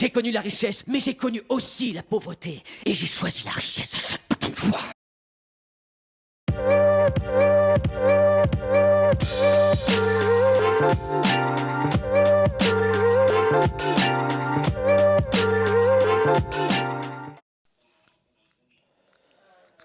J'ai connu la richesse, mais j'ai connu aussi la pauvreté. Et j'ai choisi la richesse à chaque putain de fois.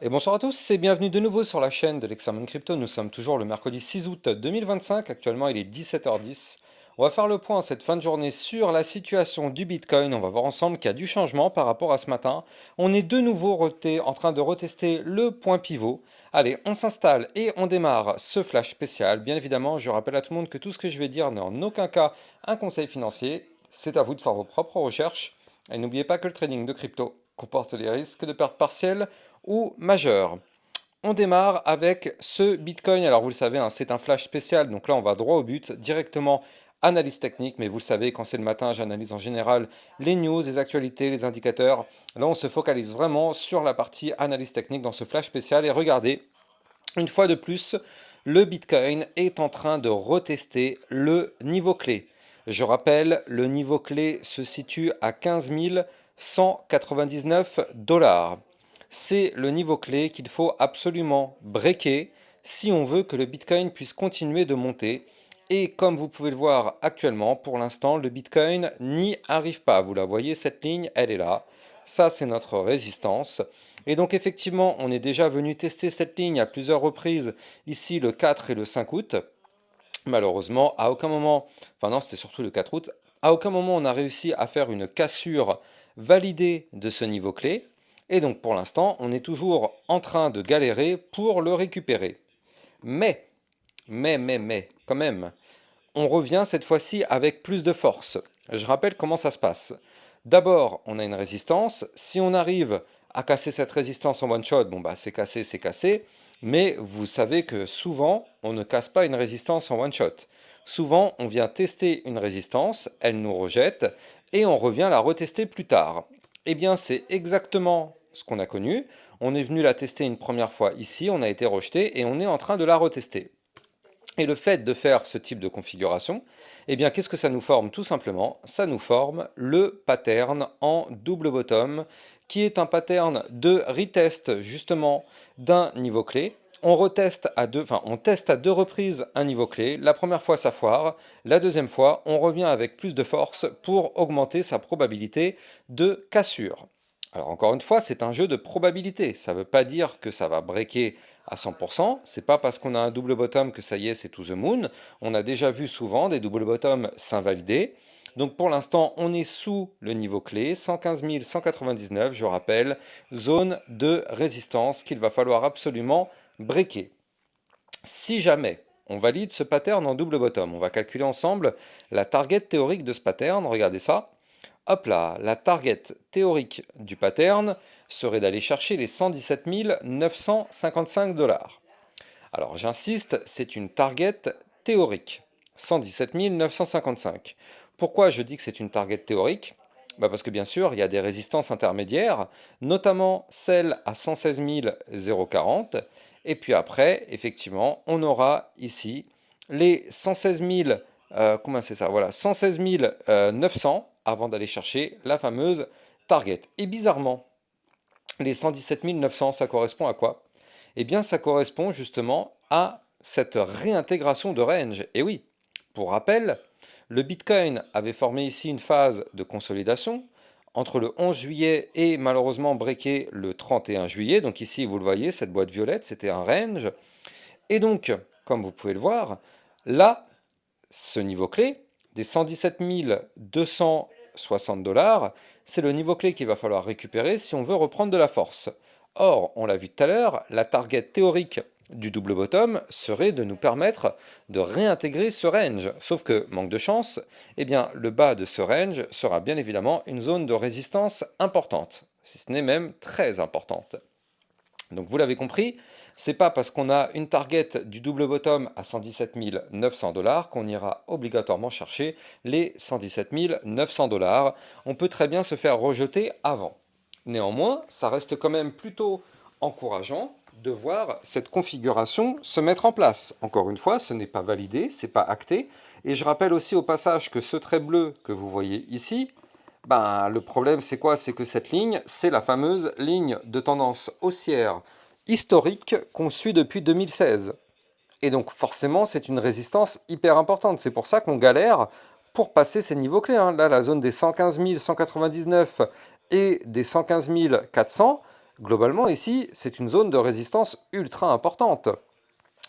Et bonsoir à tous et bienvenue de nouveau sur la chaîne de l'Examen Crypto. Nous sommes toujours le mercredi 6 août 2025, actuellement il est 17h10. On va faire le point cette fin de journée sur la situation du Bitcoin. On va voir ensemble qu'il y a du changement par rapport à ce matin. On est de nouveau en train de retester le point pivot. Allez, on s'installe et on démarre ce flash spécial. Bien évidemment, je rappelle à tout le monde que tout ce que je vais dire n'est en aucun cas un conseil financier. C'est à vous de faire vos propres recherches. Et n'oubliez pas que le trading de crypto comporte les risques de perte partielle ou majeure. On démarre avec ce Bitcoin. Alors vous le savez, hein, c'est un flash spécial. Donc là, on va droit au but, directement analyse technique. Mais vous le savez, quand c'est le matin, j'analyse en général les news, les actualités, les indicateurs. Là, on se focalise vraiment sur la partie analyse technique dans ce flash spécial. Et regardez, une fois de plus, le Bitcoin est en train de retester le niveau clé. Je rappelle, le niveau clé se situe à 15 199 $. C'est le niveau clé qu'il faut absolument breaker si on veut que le Bitcoin puisse continuer de monter. Et comme vous pouvez le voir actuellement, pour l'instant, le Bitcoin n'y arrive pas. Vous la voyez, cette ligne, elle est là. Ça, c'est notre résistance. Et donc, effectivement, on est déjà venu tester cette ligne à plusieurs reprises, ici le 4 et le 5 août. Malheureusement, à aucun moment, enfin non, c'était surtout le 4 août, à aucun moment on a réussi à faire une cassure validée de ce niveau clé. Et donc pour l'instant, on est toujours en train de galérer pour le récupérer. Mais, quand même, on revient cette fois-ci avec plus de force. Je rappelle comment ça se passe. D'abord, on a une résistance. Si on arrive à casser cette résistance en one shot, bon bah c'est cassé, c'est cassé. Mais vous savez que souvent, on ne casse pas une résistance en one shot. Souvent, on vient tester une résistance, elle nous rejette, et on revient la retester plus tard. Eh bien, c'est exactement ce qu'on a connu. On est venu la tester une première fois ici, on a été rejeté, et on est en train de la retester. Et le fait de faire ce type de configuration, eh bien, qu'est-ce que ça nous forme? Tout simplement, ça nous forme le pattern en double bottom, qui est un pattern de retest justement d'un niveau clé. On teste à deux reprises un niveau clé. La première fois, ça foire. La deuxième fois, on revient avec plus de force pour augmenter sa probabilité de cassure. Alors encore une fois, c'est un jeu de probabilité. Ça ne veut pas dire que ça va breaker à 100%. C'est pas parce qu'on a un double bottom que ça y est, c'est to the moon. On a déjà vu souvent des double bottom s'invalider. Donc pour l'instant, on est sous le niveau clé, 115 199, je rappelle, zone de résistance qu'il va falloir absolument breaker. Si jamais on valide ce pattern en double bottom, on va calculer ensemble la target théorique de ce pattern, regardez ça. Hop là, la target théorique du pattern serait d'aller chercher les 117 955 $. Alors j'insiste, c'est une target théorique, 117 955. Pourquoi je dis que c'est une target théorique? Parce que bien sûr, il y a des résistances intermédiaires, notamment celle à 116 040. Et puis après, effectivement, on aura ici les 116 000, comment c'est ça? Voilà, 116 900 avant d'aller chercher la fameuse target. Et bizarrement, les 117 900, ça correspond à quoi? Eh bien, ça correspond justement à cette réintégration de range. Et oui, pour rappel, le Bitcoin avait formé ici une phase de consolidation entre le 11 juillet et malheureusement breaké le 31 juillet. Donc ici, vous le voyez, cette boîte violette, c'était un range. Et donc, comme vous pouvez le voir, là, ce niveau clé, des 117 260 $, c'est le niveau clé qu'il va falloir récupérer si on veut reprendre de la force. Or, on l'a vu tout à l'heure, la target théorique du double bottom serait de nous permettre de réintégrer ce range. Sauf que, manque de chance, eh bien, le bas de ce range sera bien évidemment une zone de résistance importante, si ce n'est même très importante. Donc vous l'avez compris, c'est pas parce qu'on a une target du double bottom à 117 900 $ qu'on ira obligatoirement chercher les 117 900 $. On peut très bien se faire rejeter avant. Néanmoins, ça reste quand même plutôt encourageant de voir cette configuration se mettre en place. Encore une fois, ce n'est pas validé, c'est pas acté. Et je rappelle aussi au passage que ce trait bleu que vous voyez ici, Ben, le problème, c'est quoi? C'est que cette ligne, c'est la fameuse ligne de tendance haussière historique qu'on suit depuis 2016. Et donc, forcément, c'est une résistance hyper importante. C'est pour ça qu'on galère pour passer ces niveaux clés, hein. Là, la zone des 115 199 et des 115 400, globalement, ici, c'est une zone de résistance ultra importante.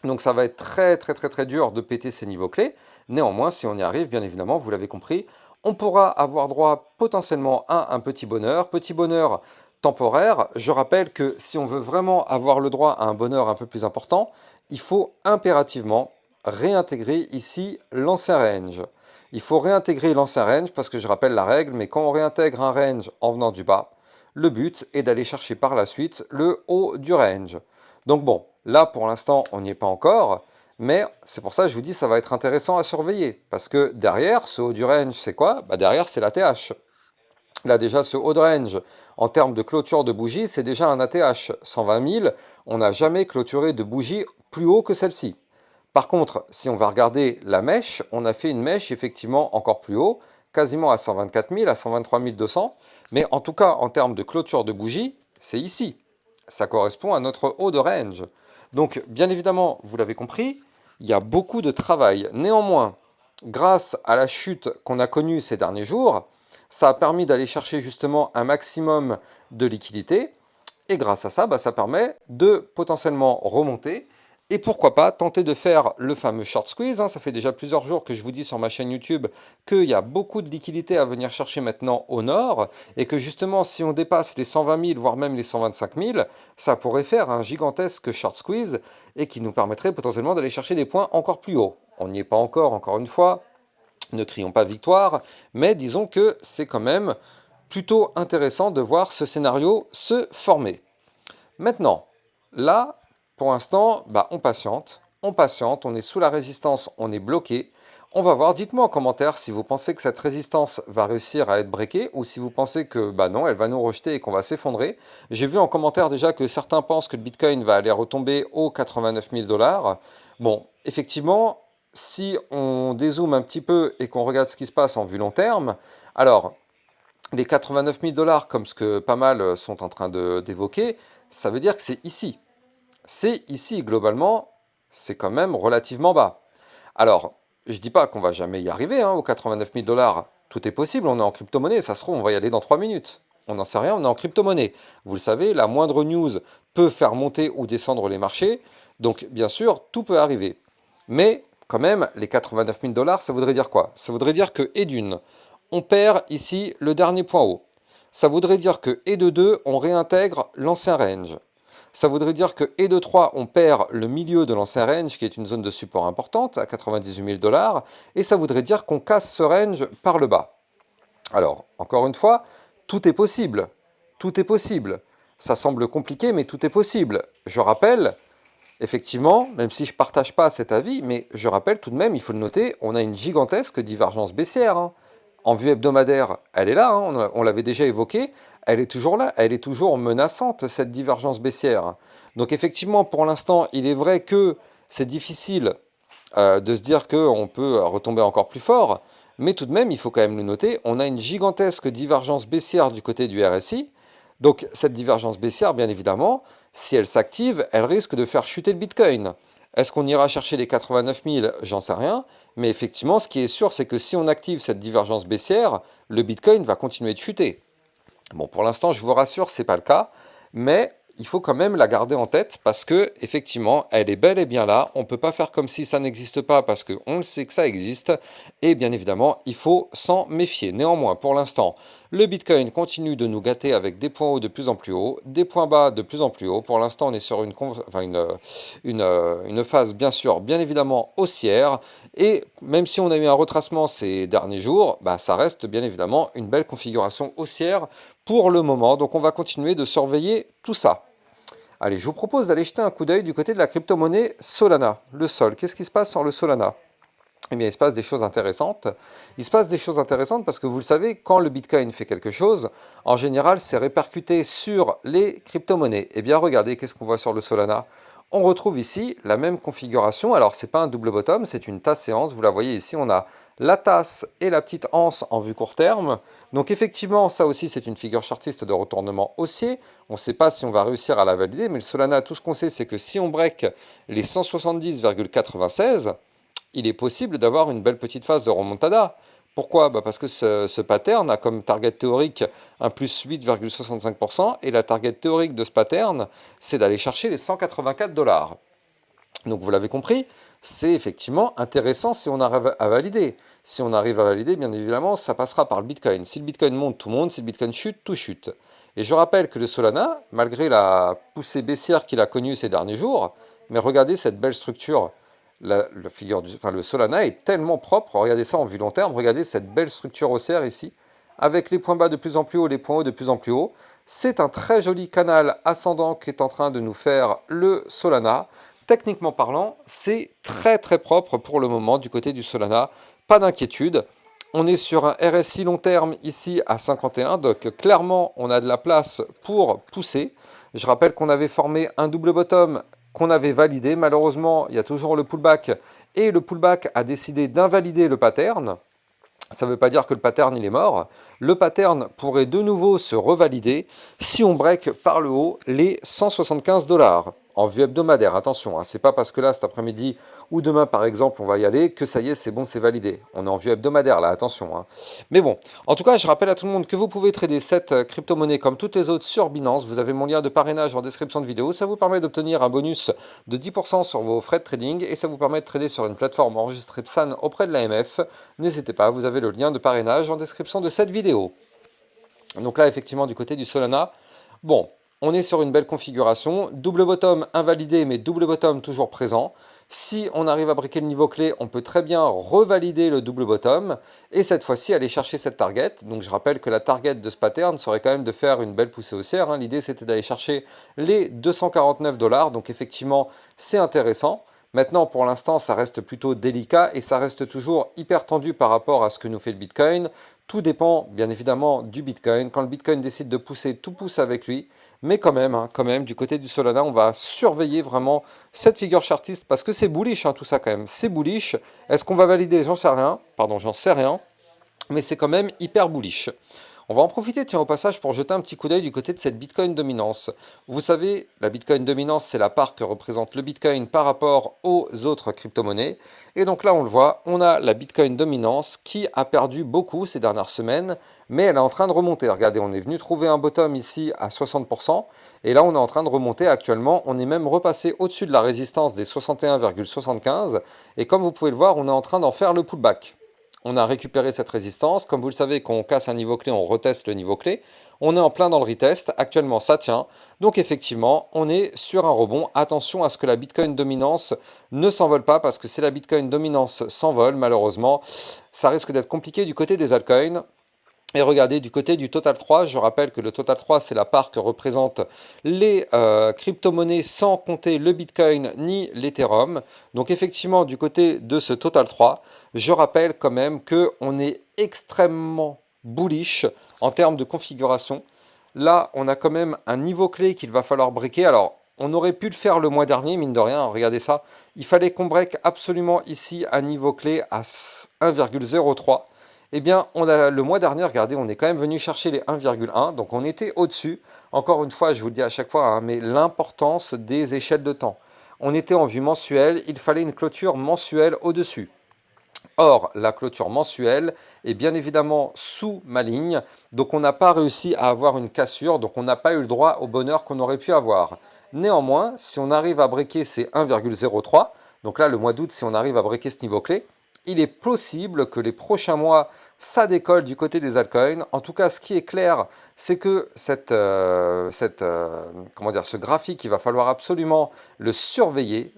Donc ça va être très très très très dur de péter ces niveaux clés. Néanmoins, si on y arrive, bien évidemment, vous l'avez compris, on pourra avoir droit potentiellement à un petit bonheur temporaire. Je rappelle que si on veut vraiment avoir le droit à un bonheur un peu plus important, il faut impérativement réintégrer ici l'ancien range. Il faut réintégrer l'ancien range parce que je rappelle la règle, mais quand on réintègre un range en venant du bas, le but est d'aller chercher par la suite le haut du range. Donc bon, là pour l'instant on n'y est pas encore, mais c'est pour ça que je vous dis ça va être intéressant à surveiller. Parce que derrière, ce haut du range, c'est quoi? Bah derrière, c'est l'ATH. Là déjà, ce haut de range, en termes de clôture de bougie, c'est déjà un ATH. 120 000, on n'a jamais clôturé de bougie plus haut que celle-ci. Par contre, si on va regarder la mèche, on a fait une mèche effectivement encore plus haut, quasiment à 124 000, à 123 200. Mais en tout cas, en termes de clôture de bougie, c'est ici. Ça correspond à notre haut de range. Donc, bien évidemment, vous l'avez compris, il y a beaucoup de travail. Néanmoins, grâce à la chute qu'on a connue ces derniers jours, ça a permis d'aller chercher justement un maximum de liquidité. Et grâce à ça, ça permet de potentiellement remonter et pourquoi pas tenter de faire le fameux short squeeze, hein. Ça fait déjà plusieurs jours que je vous dis sur ma chaîne YouTube qu'il y a beaucoup de liquidités à venir chercher maintenant au nord et que justement si on dépasse les 120 000 voire même les 125 000, ça pourrait faire un gigantesque short squeeze et qui nous permettrait potentiellement d'aller chercher des points encore plus hauts. On n'y est pas encore une fois, ne crions pas victoire, mais disons que c'est quand même plutôt intéressant de voir ce scénario se former. Maintenant, là, pour l'instant, on patiente, on est sous la résistance, on est bloqué. On va voir, dites-moi en commentaire si vous pensez que cette résistance va réussir à être breakée ou si vous pensez que non, elle va nous rejeter et qu'on va s'effondrer. J'ai vu en commentaire déjà que certains pensent que le Bitcoin va aller retomber aux 89 000 $. Bon, effectivement, si on dézoome un petit peu et qu'on regarde ce qui se passe en vue long terme, alors les 89 000 $, comme ce que pas mal sont en train d'évoquer, ça veut dire que c'est ici. C'est ici, globalement, c'est quand même relativement bas. Alors, je dis pas qu'on va jamais y arriver, hein, aux 89 000 $. Tout est possible, on est en crypto-monnaie, ça se trouve, on va y aller dans 3 minutes. On n'en sait rien, on est en crypto-monnaie. Vous le savez, la moindre news peut faire monter ou descendre les marchés. Donc, bien sûr, tout peut arriver. Mais, quand même, les 89 000 $, ça voudrait dire quoi? Ça voudrait dire que, et d'une, on perd ici le dernier point haut. Ça voudrait dire que, et de 2, on réintègre l'ancien range. Ça voudrait dire que, et de 3, on perd le milieu de l'ancien range, qui est une zone de support importante, à 98 000 $, et ça voudrait dire qu'on casse ce range par le bas. Alors, encore une fois, tout est possible. Tout est possible. Ça semble compliqué, mais tout est possible. Je rappelle, effectivement, même si je ne partage pas cet avis, mais je rappelle tout de même, il faut le noter, on a une gigantesque divergence baissière, hein. En vue hebdomadaire, elle est là, hein, on l'avait déjà évoqué, elle est toujours là, elle est toujours menaçante, cette divergence baissière. Donc effectivement, pour l'instant, il est vrai que c'est difficile de se dire qu'on peut retomber encore plus fort, mais tout de même, il faut quand même le noter, on a une gigantesque divergence baissière du côté du RSI. Donc cette divergence baissière, bien évidemment, si elle s'active, elle risque de faire chuter le Bitcoin. Est-ce qu'on ira chercher les 89 000? J'en sais rien. Mais effectivement, ce qui est sûr, c'est que si on active cette divergence baissière, le Bitcoin va continuer de chuter. Bon, pour l'instant, je vous rassure, ce n'est pas le cas. Mais il faut quand même la garder en tête parce que effectivement, elle est bel et bien là. On ne peut pas faire comme si ça n'existe pas parce qu'on le sait que ça existe. Et bien évidemment, il faut s'en méfier. Néanmoins, pour l'instant, le Bitcoin continue de nous gâter avec des points hauts de plus en plus hauts, des points bas de plus en plus hauts. Pour l'instant, on est sur une phase, bien sûr, bien évidemment haussière. Et même si on a eu un retracement ces derniers jours, ça reste bien évidemment une belle configuration haussière pour le moment. Donc on va continuer de surveiller tout ça. Allez, je vous propose d'aller jeter un coup d'œil du côté de la crypto-monnaie Solana, le Sol. Qu'est-ce qui se passe sur le Solana? Eh bien, il se passe des choses intéressantes. Il se passe des choses intéressantes parce que vous le savez, quand le Bitcoin fait quelque chose, en général, c'est répercuté sur les crypto-monnaies. Eh bien, regardez, qu'est-ce qu'on voit sur le Solana? on retrouve ici la même configuration. Alors, ce n'est pas un double bottom, c'est une tasse séance. Vous la voyez ici, on a la tasse et la petite anse en vue court terme. Donc effectivement, ça aussi, c'est une figure chartiste de retournement haussier. On ne sait pas si on va réussir à la valider, mais le Solana, tout ce qu'on sait, c'est que si on break les 170,96, il est possible d'avoir une belle petite phase de remontada. Pourquoi? Parce que ce pattern a comme target théorique un plus 8,65% et la target théorique de ce pattern, c'est d'aller chercher les 184 $. Donc vous l'avez compris, c'est effectivement intéressant si on arrive à valider. Si on arrive à valider, bien évidemment, ça passera par le Bitcoin. Si le Bitcoin monte, tout monte. Si le Bitcoin chute, tout chute. Et je rappelle que le Solana, malgré la poussée baissière qu'il a connue ces derniers jours, mais regardez cette belle structure. Le Solana est tellement propre. Regardez ça en vue long terme. Regardez cette belle structure haussière ici, avec les points bas de plus en plus haut, les points hauts de plus en plus haut. C'est un très joli canal ascendant qui est en train de nous faire le Solana. Techniquement parlant, c'est très très propre pour le moment du côté du Solana. Pas d'inquiétude. On est sur un RSI long terme ici à 51, donc clairement on a de la place pour pousser. Je rappelle qu'on avait formé un double bottom qu'on avait validé. Malheureusement, il y a toujours le pullback et le pullback a décidé d'invalider le pattern. Ça ne veut pas dire que le pattern il est mort. Le pattern pourrait de nouveau se revalider si on break par le haut les 175 $. En vue hebdomadaire, attention, hein, c'est pas parce que là cet après-midi ou demain par exemple on va y aller que ça y est, c'est bon, c'est validé. On est en vue hebdomadaire là, attention. Hein. Mais bon, en tout cas, je rappelle à tout le monde que vous pouvez trader cette crypto-monnaie comme toutes les autres sur Binance. Vous avez mon lien de parrainage en description de vidéo. Ça vous permet d'obtenir un bonus de 10% sur vos frais de trading et ça vous permet de trader sur une plateforme enregistrée PSAN auprès de l'AMF. N'hésitez pas, vous avez le lien de parrainage en description de cette vidéo. Donc là, effectivement, du côté du Solana, bon, on est sur une belle configuration. Double bottom invalidé, mais double bottom toujours présent. Si on arrive à briquer le niveau clé, on peut très bien revalider le double bottom. Et cette fois-ci, aller chercher cette target. Donc je rappelle que la target de ce pattern serait quand même de faire une belle poussée haussière. Hein. L'idée, c'était d'aller chercher les 249 $. Donc effectivement, c'est intéressant. Maintenant, pour l'instant, ça reste plutôt délicat et ça reste toujours hyper tendu par rapport à ce que nous fait le Bitcoin. Tout dépend, bien évidemment, du Bitcoin. Quand le Bitcoin décide de pousser, tout pousse avec lui. Mais quand même, du côté du Solana, on va surveiller vraiment cette figure chartiste parce que c'est bullish, hein, tout ça quand même. C'est bullish. Est-ce qu'on va valider? J'en sais rien. Pardon, j'en sais rien. Mais c'est quand même hyper bullish. On va en profiter, tiens, au passage, pour jeter un petit coup d'œil du côté de cette Bitcoin dominance. Vous savez, la Bitcoin dominance, c'est la part que représente le Bitcoin par rapport aux autres crypto-monnaies. Et donc là, on le voit, on a la Bitcoin dominance qui a perdu beaucoup ces dernières semaines, mais elle est en train de remonter. Regardez, on est venu trouver un bottom ici à 60%, et là, on est en train de remonter actuellement. On est même repassé au-dessus de la résistance des 61,75, et comme vous pouvez le voir, on est en train d'en faire le pullback. On a récupéré cette résistance. Comme vous le savez, quand on casse un niveau clé, on reteste le niveau clé. On est en plein dans le retest. Actuellement, ça tient. Donc effectivement, on est sur un rebond. Attention à ce que la Bitcoin dominance ne s'envole pas parce que si la Bitcoin dominance s'envole, malheureusement, ça risque d'être compliqué du côté des altcoins. Et regardez, du côté du Total 3, je rappelle que le Total 3, c'est la part que représentent les crypto-monnaies sans compter le Bitcoin ni l'Ethereum. Donc effectivement, du côté de ce Total 3, je rappelle quand même qu'on est extrêmement bullish en termes de configuration. Là, on a quand même un niveau clé qu'il va falloir briquer. Alors, on aurait pu le faire le mois dernier, mine de rien, regardez ça. Il fallait qu'on break absolument ici un niveau clé à 1,03. Eh bien, le mois dernier, regardez, on est quand même venu chercher les 1,1, donc on était au-dessus. Encore une fois, je vous le dis à chaque fois, hein, mais l'importance des échelles de temps. On était en vue mensuelle, il fallait une clôture mensuelle au-dessus. Or, la clôture mensuelle est bien évidemment sous ma ligne, donc on n'a pas réussi à avoir une cassure, donc on n'a pas eu le droit au bonheur qu'on aurait pu avoir. Néanmoins, si on arrive à breaker ces 1,03, donc là, le mois d'août, si on arrive à breaker ce niveau clé, il est possible que les prochains mois, ça décolle du côté des altcoins. En tout cas, ce qui est clair, c'est que ce graphique, il va falloir absolument le surveiller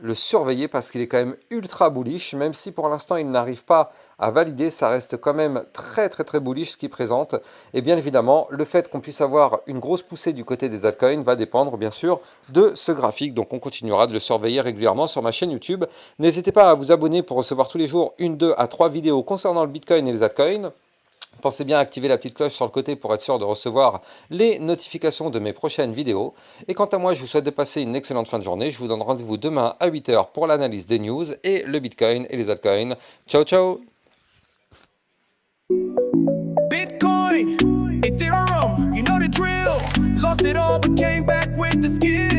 parce qu'il est quand même ultra bullish, même si pour l'instant, il n'arrive pas à valider, ça reste quand même très très très bullish ce qu'il présente. Et bien évidemment, le fait qu'on puisse avoir une grosse poussée du côté des altcoins va dépendre bien sûr de ce graphique. Donc on continuera de le surveiller régulièrement sur ma chaîne YouTube. N'hésitez pas à vous abonner pour recevoir tous les jours 1, 2 à 3 vidéos concernant le Bitcoin et les altcoins. Pensez bien à activer la petite cloche sur le côté pour être sûr de recevoir les notifications de mes prochaines vidéos. Et quant à moi, je vous souhaite de passer une excellente fin de journée. Je vous donne rendez-vous demain à 8 h pour l'analyse des news et le Bitcoin et les altcoins. Ciao, ciao! Bitcoin, Ethereum, you know the drill. Lost it all but came back with the skill.